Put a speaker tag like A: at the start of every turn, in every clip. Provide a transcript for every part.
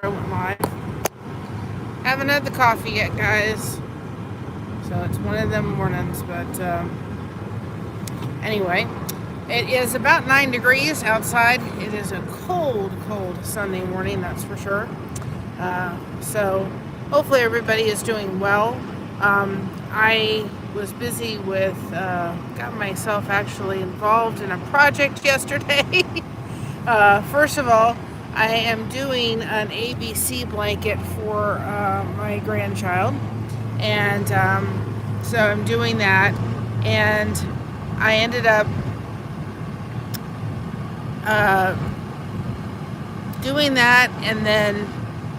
A: I went live. Haven't had the coffee yet, guys. So it's one of them mornings, but anyway, it is about 9 degrees outside. It is a cold, cold Sunday morning, that's for sure. So hopefully everybody is doing well. I was busy with, got myself actually involved in a project yesterday. First of all, I am doing an ABC blanket for my grandchild, and so I'm doing that, and I ended up doing that, and then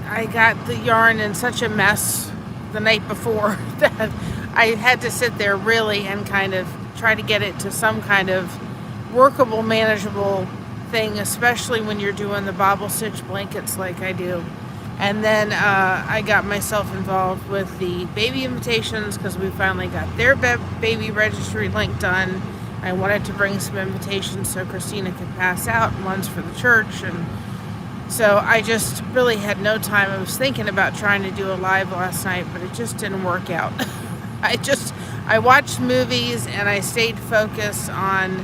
A: I got the yarn in such a mess the night before that I had to sit there really and kind of try to get it to some kind of workable, manageable thing, especially when you're doing the bobble stitch blankets like I do. And then I got myself involved with the baby invitations because we finally got their baby registry link done. I wanted to bring some invitations so Christina could pass out, ones for the church, and so I just really had no time. I was thinking about trying to do a live last night, but it just didn't work out. I watched movies and I stayed focused on,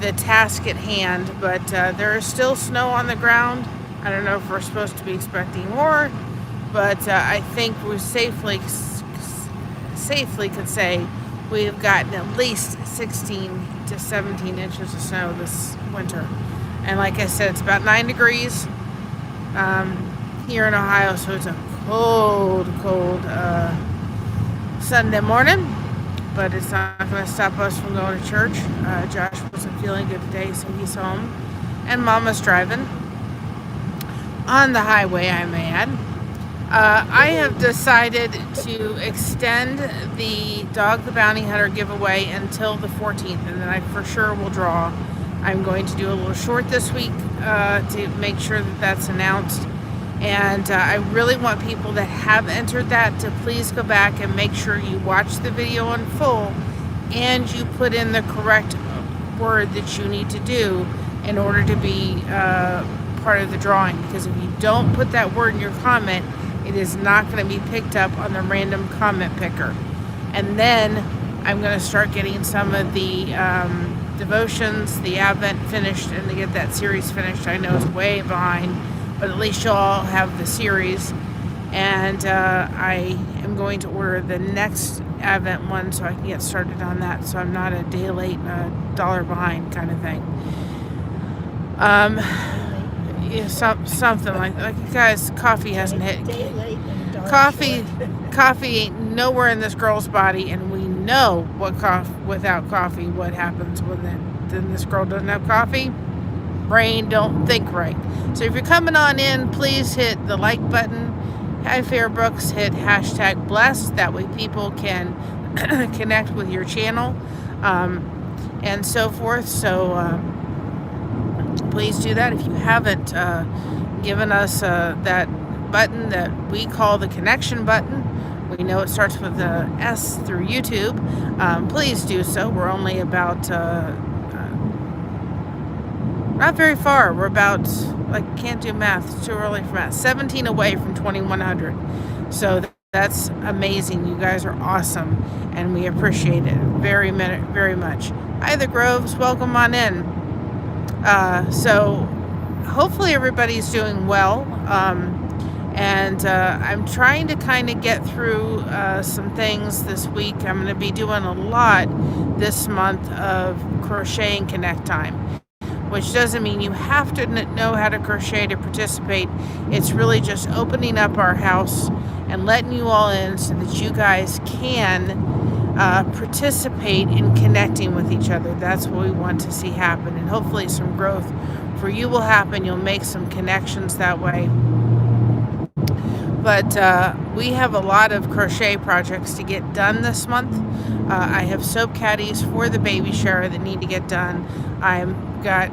A: the task at hand, but there is still snow on the ground. I don't know if we're supposed to be expecting more, but I think we safely could say we've gotten at least 16 to 17 inches of snow this winter. And like I said, it's about 9 degrees here in Ohio, so it's a cold, cold Sunday morning. But it's not going to stop us from going to church. Josh wasn't feeling good today, so he's home. And Mama's driving. On the highway, I may add. I have decided to extend the Dog the Bounty Hunter giveaway until the 14th, and then I for sure will draw. I'm going to do a little short this week to make sure that that's announced. And I really want people that have entered that to please go back and make sure you watch the video in full and you put in the correct word that you need to do in order to be part of the drawing. Because if you don't put that word in your comment, it is not going to be picked up on the random comment picker. And then I'm going to start getting some of the devotions, the Advent finished, and to get that series finished. I know it's way behind, but at least you'll all have the series. And I am going to order the next Advent one so I can get started on that, so I'm not a day late and a dollar behind kind of thing. Something like you guys, coffee hasn't hit. Coffee ain't nowhere in this girl's body, and we know without coffee what happens when this girl doesn't have coffee. Brain don't think right. So if you're coming on in, please hit the like button. Hi Fairbrooks, hit hashtag blessed. That way people can connect with your channel and so forth. So please do that. If you haven't given us that button that we call the connection button, we know it starts with the S through YouTube. Please do so. We're only about not very far. We're about, can't do math. It's too early for math. 17 away from 2100. So that's amazing. You guys are awesome, and we appreciate it very much. Hi, the Groves. Welcome on in. So hopefully everybody's doing well. And I'm trying to kind of get through some things this week. I'm going to be doing a lot this month of crochet and connect time, which doesn't mean you have to know how to crochet to participate. It's really just opening up our house and letting you all in so that you guys can participate in connecting with each other. That's what we want to see happen, and hopefully some growth for you will happen. You'll make some connections that way. But we have a lot of crochet projects to get done this month. I have soap caddies for the baby shower that need to get done. I've got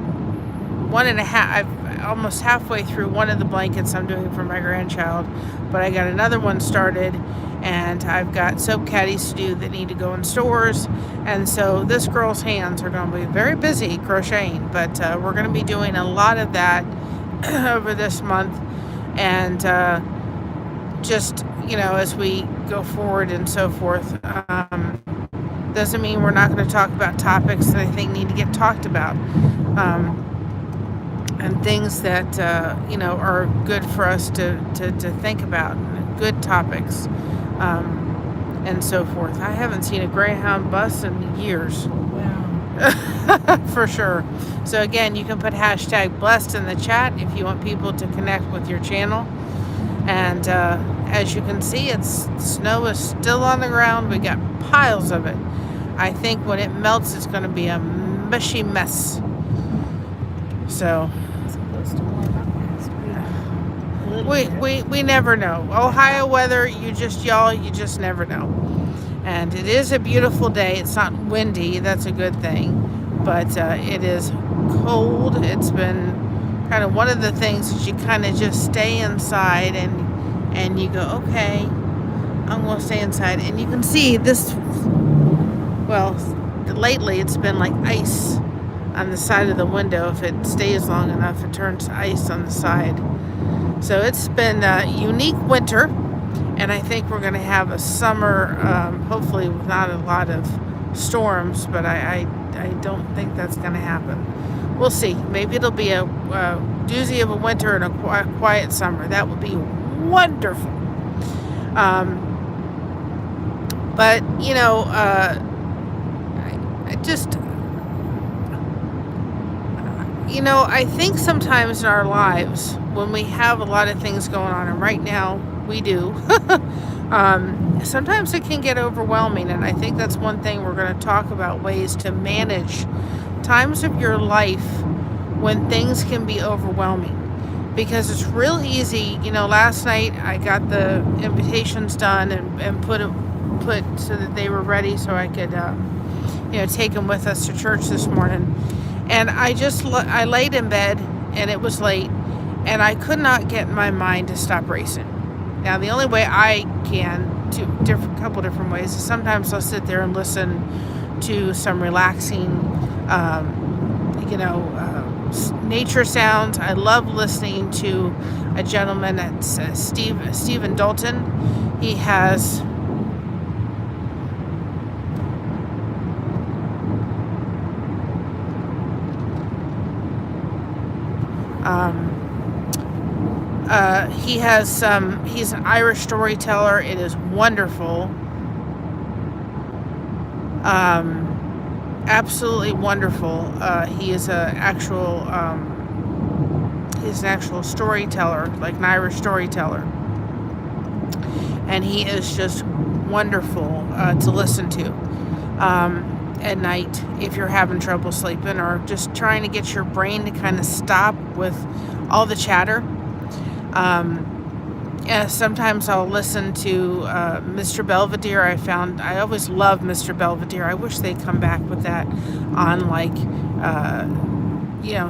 A: I'm almost halfway through one of the blankets I'm doing for my grandchild, but I got another one started, and I've got soap caddies to do that need to go in stores. And so this girl's hands are going to be very busy crocheting, but we're going to be doing a lot of that over this month. and just, as we go forward and so forth. Doesn't mean we're not going to talk about topics that I think need to get talked about, and things that are good for us to think about, good topics, and so forth. I haven't seen a Greyhound bus in years. Wow. For sure. So again, you can put hashtag blessed in the chat if you want people to connect with your channel. And as you can see, snow is still on the ground. We got piles of it. I think when it melts, it's going to be a mushy mess. So we never know. Ohio weather, you just never know. And it is a beautiful day. It's not windy. That's a good thing. But it is cold. It's been kind of one of the things that you kind of just stay inside and you go, okay, I'm going to stay inside. And you can see this, well, lately it's been like ice on the side of the window. If it stays long enough, it turns to ice on the side. So it's been a unique winter, and I think we're going to have a summer, hopefully with not a lot of storms, but I don't think that's going to happen. We'll see. Maybe it'll be a doozy of a winter and a quiet summer. That would be wonderful. But, I think sometimes in our lives when we have a lot of things going on, and right now we do, sometimes it can get overwhelming. And I think that's one thing we're going to talk about, ways to manage times of your life when things can be overwhelming. Because it's real easy. Last night I got the invitations done and put so that they were ready so I could, take them with us to church this morning. And I laid in bed, and it was late, and I could not get my mind to stop racing. Now, the only way I can, couple different ways, is sometimes I'll sit there and listen to some relaxing, nature sounds. I love listening to a gentleman that's Stephen Dalton. He has he's an Irish storyteller. It is wonderful. Absolutely wonderful. He's an actual storyteller, like an Irish storyteller. And he is just wonderful to listen to at night if you're having trouble sleeping or just trying to get your brain to kind of stop with all the chatter. Sometimes I'll listen to Mr. Belvedere. I always love Mr. Belvedere. I wish they'd come back with that on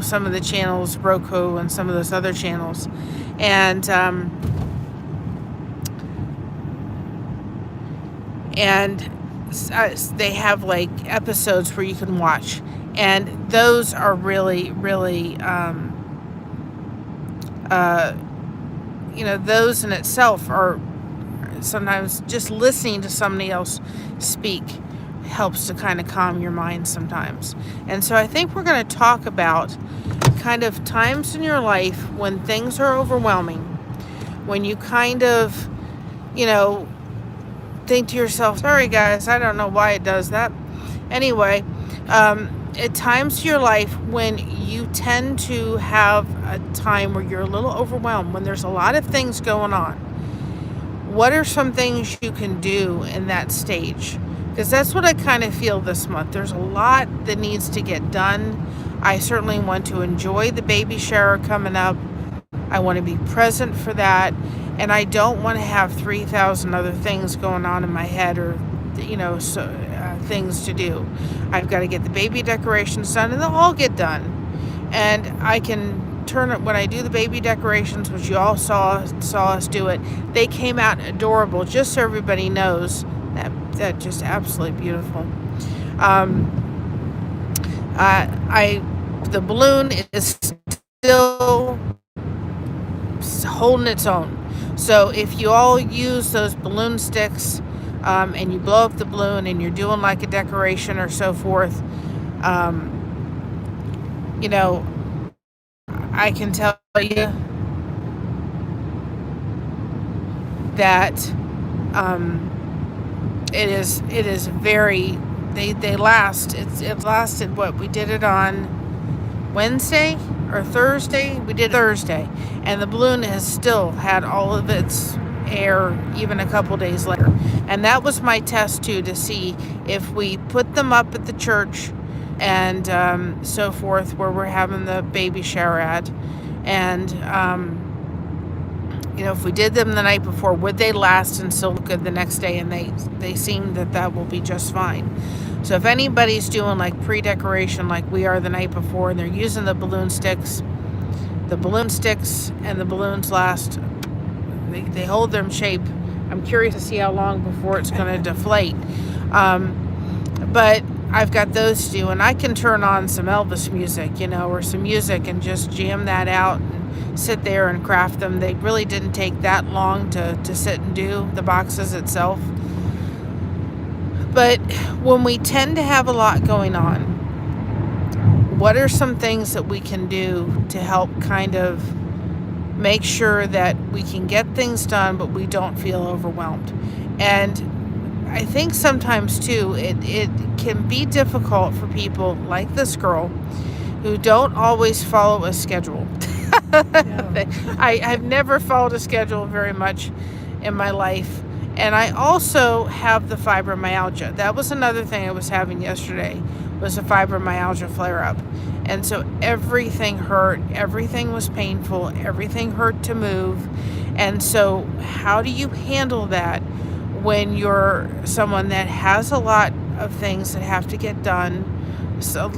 A: some of the channels, Roku and some of those other channels. And they have episodes where you can watch, and those are really, really, those in itself are sometimes just listening to somebody else speak helps to kind of calm your mind sometimes. And so I think we're going to talk about kind of times in your life when things are overwhelming, when you kind of, think to yourself, sorry guys, I don't know why it does that. Anyway, at times in your life when you tend to have a time where you're a little overwhelmed, when there's a lot of things going on, what are some things you can do in that stage? Because that's what I kind of feel this month. There's a lot that needs to get done. I certainly want to enjoy the baby shower coming up. I want to be present for that. And I don't want to have 3,000 other things going on in my head or, things to do. I've got to get the baby decorations done, and they'll all get done. And I can turn it when I do the baby decorations, which you all saw us do it. They came out adorable, just so everybody knows that just absolutely beautiful. The balloon is still holding its own. So if you all use those balloon sticks and you blow up the balloon and you're doing like a decoration or so forth, you know, I can tell you that it is very, they last. It lasted, what, we did it on Wednesday or Thursday? We did Thursday, and the balloon has still had all of its air even a couple days later. And that was my test too, to see if we put them up at the church and so forth, where we're having the baby shower at, and if we did them the night before, would they last and still look good the next day? And they seem that will be just fine. So if anybody's doing like pre-decoration like we are the night before, and they're using the balloon sticks and the balloons last, they hold their shape. I'm curious to see how long before it's going to deflate. But I've got those to do, and I can turn on some Elvis music, or some music, and just jam that out and sit there and craft them. They really didn't take that long to sit and do the boxes itself. But when we tend to have a lot going on, what are some things that we can do to help kind of make sure that we can get things done, but we don't feel overwhelmed? And I think sometimes too, it can be difficult for people like this girl who don't always follow a schedule. No. I've never followed a schedule very much in my life. And I also have the fibromyalgia. That was another thing I was having yesterday, was a fibromyalgia flare-up. And so everything hurt, everything was painful, everything hurt to move. And so how do you handle that when you're someone that has a lot of things that have to get done? So,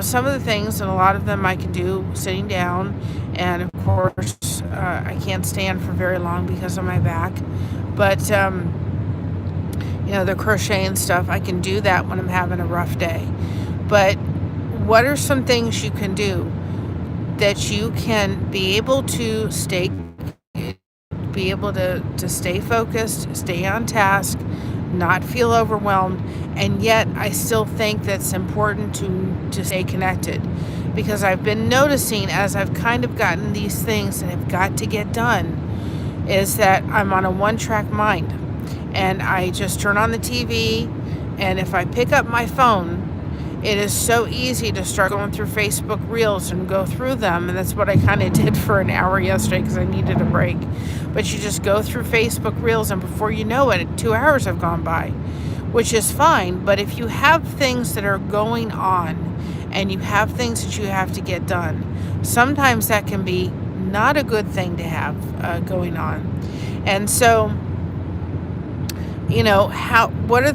A: some of the things, and a lot of them I can do sitting down. And of course, I can't stand for very long because of my back. But, the crochet and stuff, I can do that when I'm having a rough day. But what are some things you can do that you can be able to stay focused, stay on task, not feel overwhelmed, and yet I still think that's important to stay connected? Because I've been noticing, as I've kind of gotten these things that have got to get done, is that I'm on a one-track mind, and I just turn on the TV, and if I pick up my phone, it is so easy to start going through Facebook Reels and go through them, and that's what I kind of did for an hour yesterday because I needed a break. But you just go through Facebook Reels, and before you know it, 2 hours have gone by, which is fine. But if you have things that are going on, and you have things that you have to get done, sometimes that can be not a good thing to have going on. And so, what are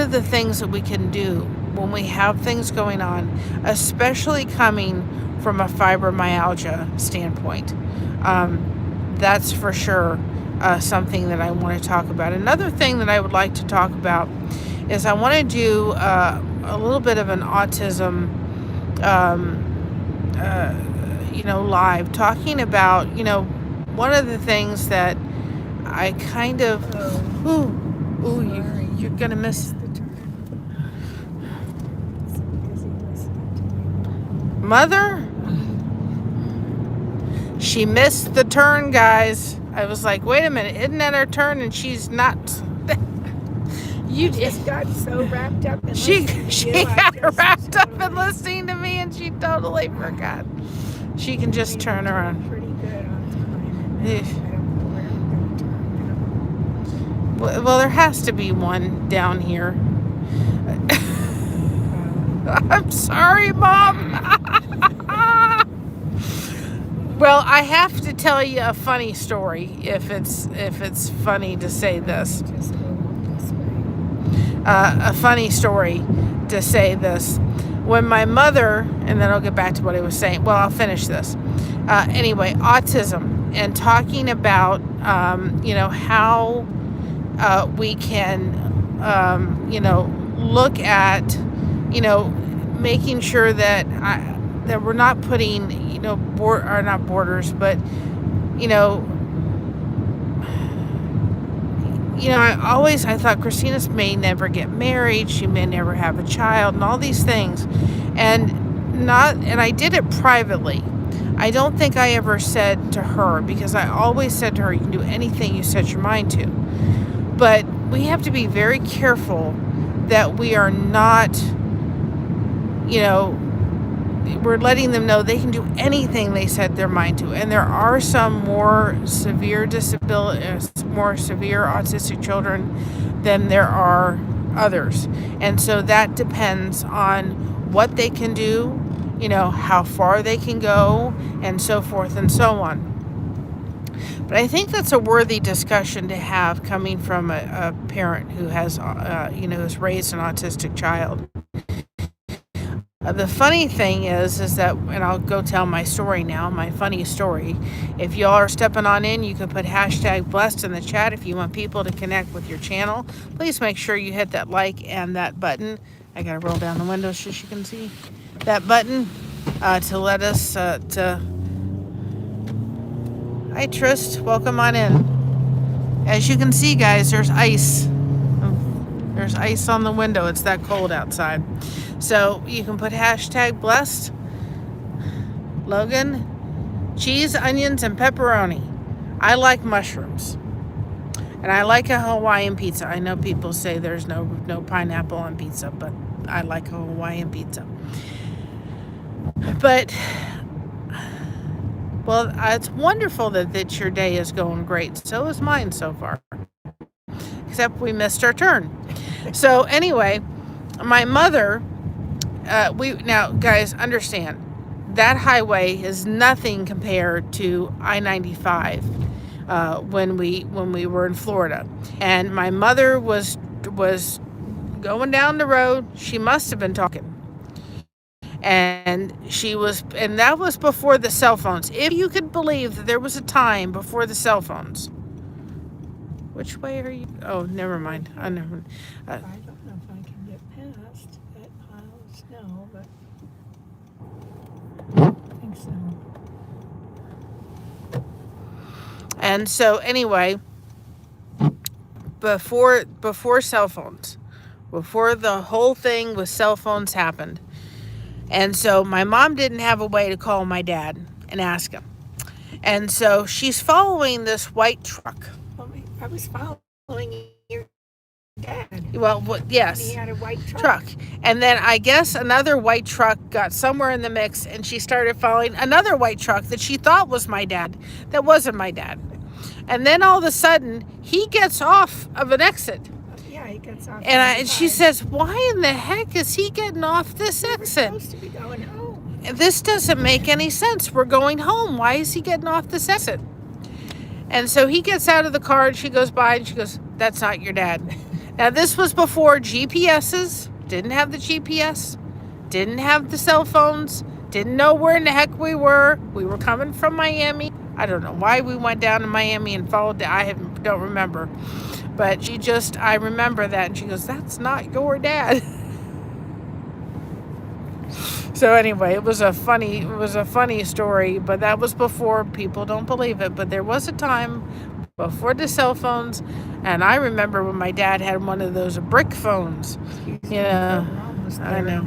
A: the things that we can do when we have things going on, especially coming from a fibromyalgia standpoint? That's for sure something that I want to talk about. Another thing that I would like to talk about is I want to do a little bit of an autism live, talking about, one of the things that I kind of, you're going to miss the turn. Mother? She missed the turn, guys. I was like, wait a minute, isn't that her turn? And she's not.
B: You just got so wrapped up in
A: she got wrapped up in listening to me, and she totally forgot. She can just turn around.
B: Pretty good on time. I don't know where I'm going to turn.
A: Well, there has to be one down here. I'm sorry, Mom. Well, I have to tell you a funny story, if it's funny to say this.
B: Just go this way.
A: A funny story to say this. When my mother, and then I'll get back to what I was saying. Well, I'll finish this. Anyway, autism, and talking about, how we can, look at, making sure that we're not putting, not borders, but you know, I thought Christina may never get married, she may never have a child, and all these things, and I did it privately. I don't think I ever said to her, because I always said to her, you can do anything you set your mind to. But we have to be very careful that we are not, we're letting them know they can do anything they set their mind to. And there are some more severe more severe autistic children than there are others. And so that depends on what they can do, how far they can go, and so forth and so on. But I think that's a worthy discussion to have, coming from a parent who has, who's raised an autistic child. The funny thing is that, and I'll go tell my story now, my funny story. If y'all are stepping on in, you can put #blessed in the chat if you want people to connect with your channel. Please make sure you hit that like and that button. I gotta roll down the window so you can see that button to let us, Hi Trist, welcome on in. As you can see, guys, there's ice. There's ice on the window. It's that cold outside. So you can put #blessed, Logan, cheese, onions, and pepperoni. I like mushrooms. And I like a Hawaiian pizza. I know people say there's no pineapple on pizza, but I like a Hawaiian pizza. But, well, it's wonderful that your day is going great. So is mine so far. Except we missed our turn. So anyway, my mother, now guys, understand, that highway is nothing compared to I-95 when we were in Florida. And my mother was going down the road. She must have been talking. And that was before the cell phones. If you could believe that there was a time before the cell phones. Which way are you? Oh, never mind.
B: I don't know if I can get past that pile of snow, but I think so.
A: And so anyway, before cell phones, before the whole thing with cell phones happened. And so my mom didn't have a way to call my dad and ask him. And so she's following this white truck.
B: I was following your dad.
A: Well, yes.
B: He had a white truck.
A: And then I guess another white truck got somewhere in the mix, and she started following another white truck that she thought was my dad. That wasn't my dad. And then all of a sudden, he gets off of an exit.
B: Yeah, he gets off.
A: And she says, why in the heck is he getting off this exit?
B: We're supposed to be going home.
A: This doesn't make any sense. We're going home. Why is he getting off this exit? And so he gets out of the car, and she goes by, and she goes, that's not your dad. Now, this was before GPSs. Didn't have the GPS. Didn't have the cell phones. Didn't know where in the heck we were. We were coming from Miami. I don't know why we went down to Miami and followed don't remember. But I remember that. And she goes, that's not your dad. So anyway, it was a funny story, but that was before. People don't believe it, but there was a time before the cell phones, and I remember when my dad had one of those brick phones. Yeah, I know.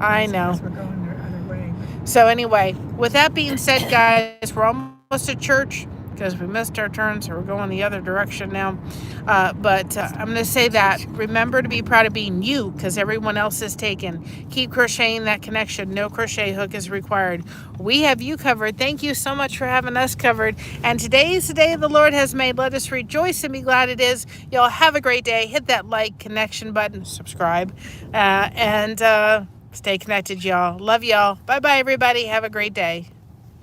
A: I know.
B: We're going the other way.
A: So anyway, with that being said, guys, we're almost at church because we missed our turn, so we're going the other direction now. But I'm going to say that. Remember to be proud of being you, because everyone else is taken. Keep crocheting that connection. No crochet hook is required. We have you covered. Thank you so much for having us covered. And today is the day the Lord has made. Let us rejoice and be glad it is. Y'all have a great day. Hit that like, connection button, subscribe, and stay connected, y'all. Love y'all. Bye-bye, everybody. Have a great day.